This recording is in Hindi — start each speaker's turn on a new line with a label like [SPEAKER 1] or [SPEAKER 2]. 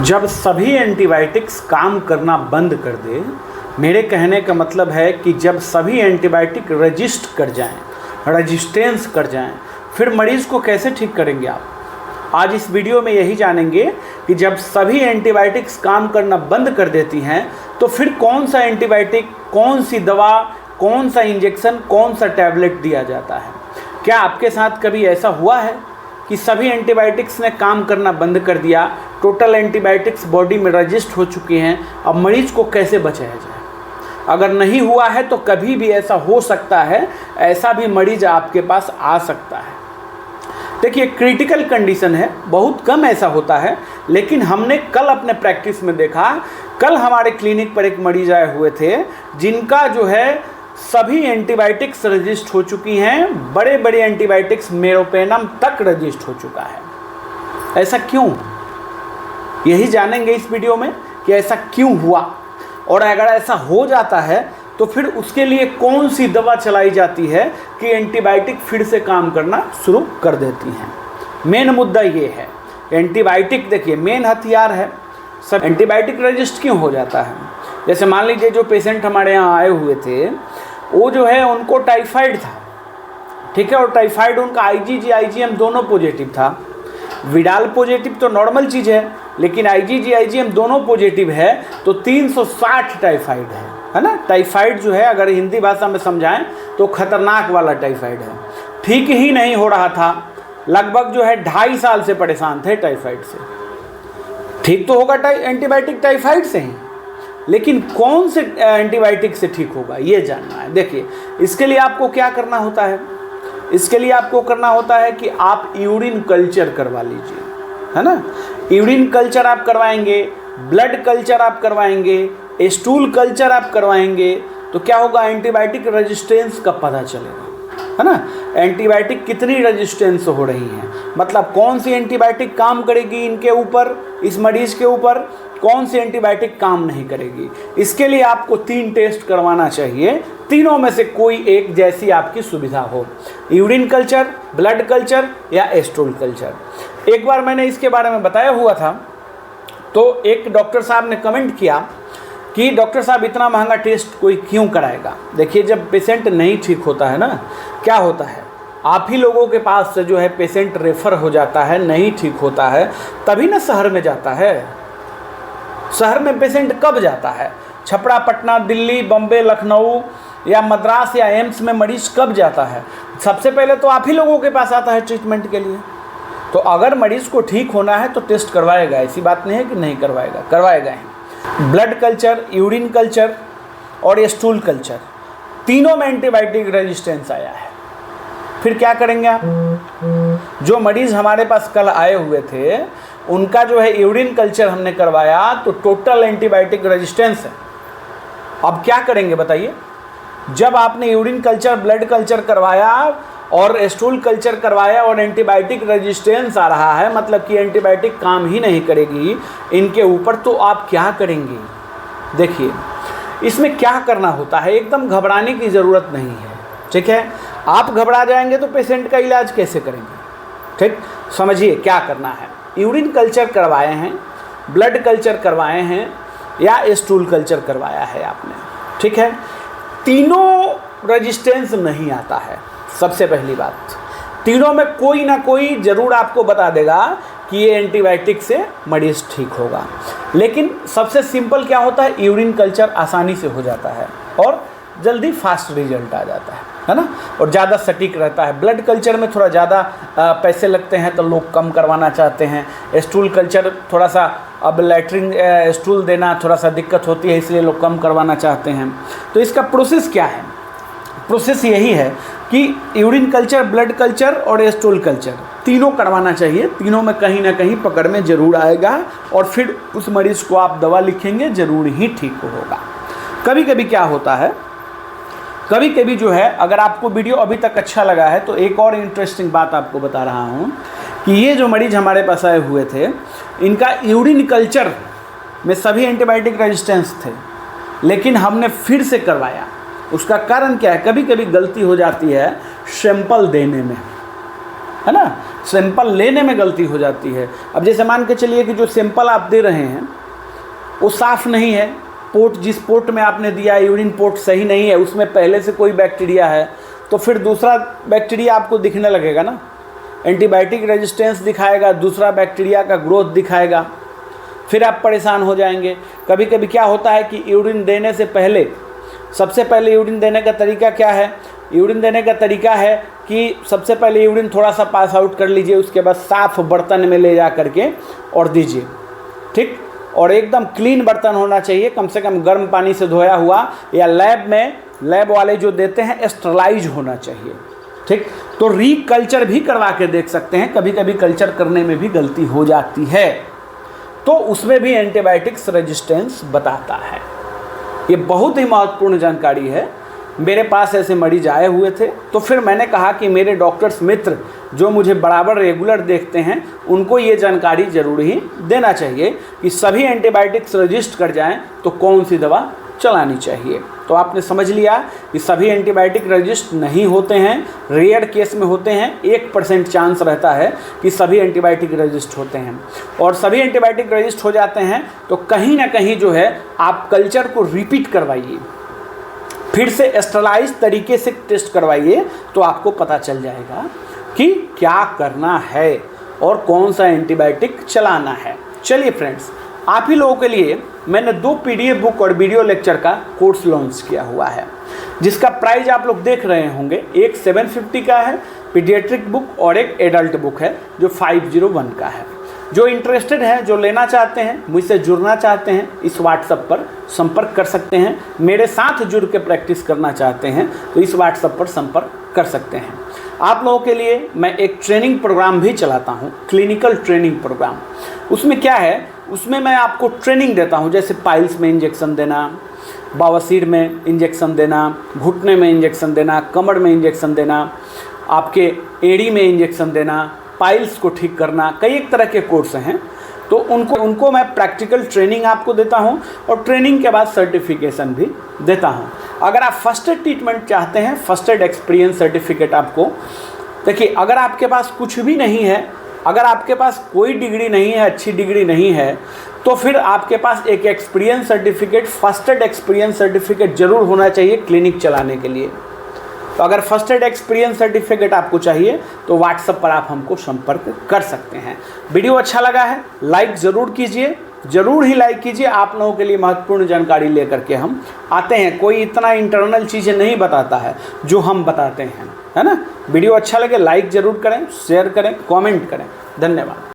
[SPEAKER 1] जब सभी एंटीबायोटिक्स काम करना बंद कर दे, मेरे कहने का मतलब है कि जब सभी एंटीबायोटिक रेजिस्टेंस कर जाएं, फिर मरीज़ को कैसे ठीक करेंगे आप? आज इस वीडियो में यही जानेंगे कि जब सभी एंटीबायोटिक्स काम करना बंद कर देती हैं तो फिर कौन सा एंटीबायोटिक, कौन सी दवा, कौन सा इंजेक्शन, कौन सा टैबलेट दिया जाता है। क्या आपके साथ कभी ऐसा हुआ है कि सभी एंटीबायोटिक्स ने काम करना बंद कर दिया, टोटल एंटीबायोटिक्स बॉडी में रजिस्ट हो चुकी हैं, अब मरीज़ को कैसे बचाया जाए? अगर नहीं हुआ है तो कभी भी ऐसा हो सकता है, ऐसा भी मरीज आपके पास आ सकता है। देखिए, क्रिटिकल कंडीशन है, बहुत कम ऐसा होता है, लेकिन हमने कल अपने प्रैक्टिस में देखा, कल हमारे क्लिनिक पर एक मरीज आए हुए थे जिनका जो है सभी एंटीबायोटिक्स रजिस्ट हो चुकी हैं, बड़े बड़े एंटीबायोटिक्स मेरोपेनम तक रजिस्ट हो चुका है। ऐसा क्यों? यही जानेंगे इस वीडियो में कि ऐसा क्यों हुआ, और अगर ऐसा हो जाता है तो फिर उसके लिए कौन सी दवा चलाई जाती है कि एंटीबायोटिक फिर से काम करना शुरू कर देती हैं। मेन मुद्दा ये है, एंटीबायोटिक देखिए मेन हथियार है। सब एंटीबायोटिक रजिस्ट क्यों हो जाता है? जैसे मान लीजिए जो पेशेंट हमारे यहाँ आए हुए थे, वो जो है उनको टाइफाइड था, ठीक है, और टाइफाइड उनका IgG IgM दोनों पॉजिटिव था। विडाल पॉजिटिव तो नॉर्मल चीज़ है, लेकिन IgG IgM दोनों पॉजिटिव है तो 360 टाइफाइड है ना। टाइफाइड जो है अगर हिंदी भाषा में समझाएं तो खतरनाक वाला टाइफाइड है। ठीक ही नहीं हो रहा था, लगभग जो है 2.5 साल से परेशान थे टाइफाइड से। ठीक तो होगा एंटीबायोटिक टाइफाइड से ही, लेकिन कौन से एंटीबायोटिक से ठीक होगा ये जानना है। देखिए, इसके लिए आपको क्या करना होता है? इसके लिए आपको करना होता है कि आप यूरिन कल्चर करवा लीजिए, है ना। यूरिन कल्चर आप करवाएंगे, ब्लड कल्चर आप करवाएंगे, स्टूल कल्चर आप करवाएंगे, तो क्या होगा, एंटीबायोटिक रेजिस्टेंस का पता चलेगा, है ना। एंटीबायोटिक कितनी रेजिस्टेंस हो रही है, मतलब कौन सी एंटीबायोटिक काम करेगी इनके ऊपर, इस मरीज़ के ऊपर, कौन सी एंटीबायोटिक काम नहीं करेगी। इसके लिए आपको 3 टेस्ट करवाना चाहिए, तीनों में से कोई एक, जैसी आपकी सुविधा हो, यूरिन कल्चर, ब्लड कल्चर या स्टूल कल्चर। एक बार मैंने इसके बारे में बताया हुआ था, तो एक डॉक्टर साहब ने कमेंट किया कि डॉक्टर साहब इतना महंगा टेस्ट कोई क्यों कराएगा। देखिए, जब पेशेंट नहीं ठीक होता है ना, क्या होता है, आप ही लोगों के पास से जो है पेशेंट रेफ़र हो जाता है, नहीं ठीक होता है, तभी ना शहर में जाता है। शहर में पेशेंट कब जाता है? छपरा, पटना, दिल्ली, बम्बे, लखनऊ या मद्रास या एम्स में मरीज़ कब जाता है? सबसे पहले तो आप ही लोगों के पास आता है ट्रीटमेंट के लिए। तो अगर मरीज़ को ठीक होना है तो टेस्ट करवाएगा, ऐसी बात नहीं है कि नहीं करवाएगा, करवाएगा ही। ब्लड कल्चर, यूरिन कल्चर और स्टूल कल्चर, तीनों में एंटीबायोटिक रेजिस्टेंस आया है। फिर क्या करेंगे आप? जो मरीज़ हमारे पास कल आए हुए थे, उनका जो है यूरिन कल्चर हमने करवाया तो टोटल एंटीबायोटिक रेजिस्टेंस है। अब क्या करेंगे बताइए? जब आपने यूरिन कल्चर, ब्लड कल्चर करवाया और स्टूल कल्चर करवाया और एंटीबायोटिक रेजिस्टेंस आ रहा है, मतलब कि एंटीबायोटिक काम ही नहीं करेगी इनके ऊपर, तो आप क्या करेंगे? देखिए, इसमें क्या करना होता है, एकदम घबराने की ज़रूरत नहीं है, ठीक है। आप घबरा जाएंगे तो पेशेंट का इलाज कैसे करेंगे? ठीक, समझिए क्या करना है। यूरिन कल्चर करवाए हैं, ब्लड कल्चर करवाए हैं या स्टूल कल्चर करवाया है आपने, ठीक है, तीनों रेजिस्टेंस नहीं आता है। सबसे पहली बात, तीनों में कोई ना कोई ज़रूर आपको बता देगा कि ये एंटीबायोटिक से मरीज़ ठीक होगा। लेकिन सबसे सिंपल क्या होता है, यूरिन कल्चर आसानी से हो जाता है और जल्दी फास्ट रिजल्ट आ जाता है ना, और ज़्यादा सटीक रहता है। ब्लड कल्चर में थोड़ा ज़्यादा पैसे लगते हैं तो लोग कम करवाना चाहते हैं। स्टूल कल्चर थोड़ा सा, अब लैट्रिन स्टूल देना थोड़ा सा दिक्कत होती है, इसलिए लोग कम करवाना चाहते हैं। तो इसका प्रोसेस क्या है? प्रोसेस यही है कि यूरिन कल्चर, ब्लड कल्चर और स्टूल कल्चर तीनों करवाना चाहिए। तीनों में कहीं ना कहीं पकड़ में ज़रूर आएगा और फिर उस मरीज़ को आप दवा लिखेंगे, ज़रूर ही ठीक होगा। कभी कभी क्या होता है, कभी कभी जो है, अगर आपको वीडियो अभी तक अच्छा लगा है तो एक और इंटरेस्टिंग बात आपको बता रहा हूँ कि ये जो मरीज़ हमारे पास आए हुए थे, इनका यूरिन कल्चर में सभी एंटीबायोटिक रेजिस्टेंस थे, लेकिन हमने फिर से करवाया। उसका कारण क्या है? कभी कभी गलती हो जाती है सैंपल देने में, है ना। सैंपल लेने में गलती हो जाती है। अब जैसे मान के चलिए कि जो सैंपल आप दे रहे हैं वो साफ़ नहीं है, पोर्ट जिस पोर्ट में आपने दिया यूरिन पोर्ट सही नहीं है, उसमें पहले से कोई बैक्टीरिया है, तो फिर दूसरा बैक्टीरिया आपको दिखने लगेगा ना, एंटीबायोटिक रेजिस्टेंस दिखाएगा, दूसरा बैक्टीरिया का ग्रोथ दिखाएगा, फिर आप परेशान हो जाएंगे। कभी कभी क्या होता है कि यूरिन देने से पहले, सबसे पहले यूरिन देने का तरीका क्या है, यूरिन देने का तरीका है कि सबसे पहले यूरिन थोड़ा सा पास आउट कर लीजिए, उसके बाद साफ़ बर्तन में ले जा करके और दीजिए, ठीक। और एकदम क्लीन बर्तन होना चाहिए, कम से कम गर्म पानी से धोया हुआ, या लैब वाले जो देते हैं स्टरलाइज होना चाहिए, ठीक। तो रीकल्चर भी करवा के देख सकते हैं, कभी कभी कल्चर करने में भी गलती हो जाती है, तो उसमें भी एंटीबायोटिक्स रेजिस्टेंस बताता है। ये बहुत ही महत्वपूर्ण जानकारी है। मेरे पास ऐसे मरीज आए हुए थे, तो फिर मैंने कहा कि मेरे डॉक्टर्स मित्र जो मुझे बराबर रेगुलर देखते हैं उनको ये जानकारी ज़रूर ही देना चाहिए कि सभी एंटीबायोटिक्स रजिस्ट कर जाएं तो कौन सी दवा चलानी चाहिए। तो आपने समझ लिया कि सभी एंटीबायोटिक रजिस्ट नहीं होते हैं, रेयर केस में होते हैं, 1% चांस रहता है कि सभी एंटीबायोटिक रजिस्ट होते हैं, और सभी एंटीबायोटिक रजिस्ट हो जाते हैं तो कहीं ना कहीं जो है आप कल्चर को रिपीट करवाइए, फिर से स्टरलाइज तरीके से टेस्ट करवाइए, तो आपको पता चल जाएगा कि क्या करना है और कौन सा एंटीबायोटिक चलाना है। चलिए फ्रेंड्स, आप ही लोगों के लिए मैंने 2 PDF बुक और वीडियो लेक्चर का कोर्स लॉन्च किया हुआ है, जिसका प्राइस आप लोग देख रहे होंगे। एक 750 का है पीडियाट्रिक बुक और एक एडल्ट बुक है जो 501 का है। जो इंटरेस्टेड हैं, जो लेना चाहते हैं, मुझसे जुड़ना चाहते हैं, इस व्हाट्सएप पर संपर्क कर सकते हैं। मेरे साथ जुड़ के प्रैक्टिस करना चाहते हैं तो इस व्हाट्सएप पर संपर्क कर सकते हैं। आप लोगों के लिए मैं एक ट्रेनिंग प्रोग्राम भी चलाता हूं, क्लिनिकल ट्रेनिंग प्रोग्राम। उसमें क्या है, उसमें मैं आपको ट्रेनिंग देता हूं, जैसे पाइल्स में इंजेक्शन देना, बवासीर में इंजेक्शन देना, घुटने में इंजेक्शन देना, कमर में इंजेक्शन देना, आपके एड़ी में इंजेक्शन देना, पाइल्स को ठीक करना, कई एक तरह के कोर्स हैं। तो उनको मैं प्रैक्टिकल ट्रेनिंग आपको देता हूं और ट्रेनिंग के बाद सर्टिफिकेशन भी देता हूं। अगर आप फर्स्ट एड ट्रीटमेंट चाहते हैं, फर्स्ट एड एक्सपीरियंस सर्टिफिकेट आपको, देखिए अगर आपके पास कुछ भी नहीं है, अगर आपके पास कोई डिग्री नहीं है, अच्छी डिग्री नहीं है, तो फिर आपके पास एक experience certificate, first aid experience certificate जरूर होना चाहिए क्लिनिक चलाने के लिए। तो अगर फर्स्ट एड एक्सपीरियंस सर्टिफिकेट आपको चाहिए तो व्हाट्सएप पर आप हमको संपर्क कर सकते हैं। वीडियो अच्छा लगा है लाइक ज़रूर कीजिए, ज़रूर ही लाइक कीजिए। आप लोगों के लिए महत्वपूर्ण जानकारी लेकर के हम आते हैं, कोई इतना इंटरनल चीज़ें नहीं बताता है जो हम बताते हैं, है ना। वीडियो अच्छा लगे लाइक ज़रूर करें, शेयर करें, कमेंट करें। धन्यवाद।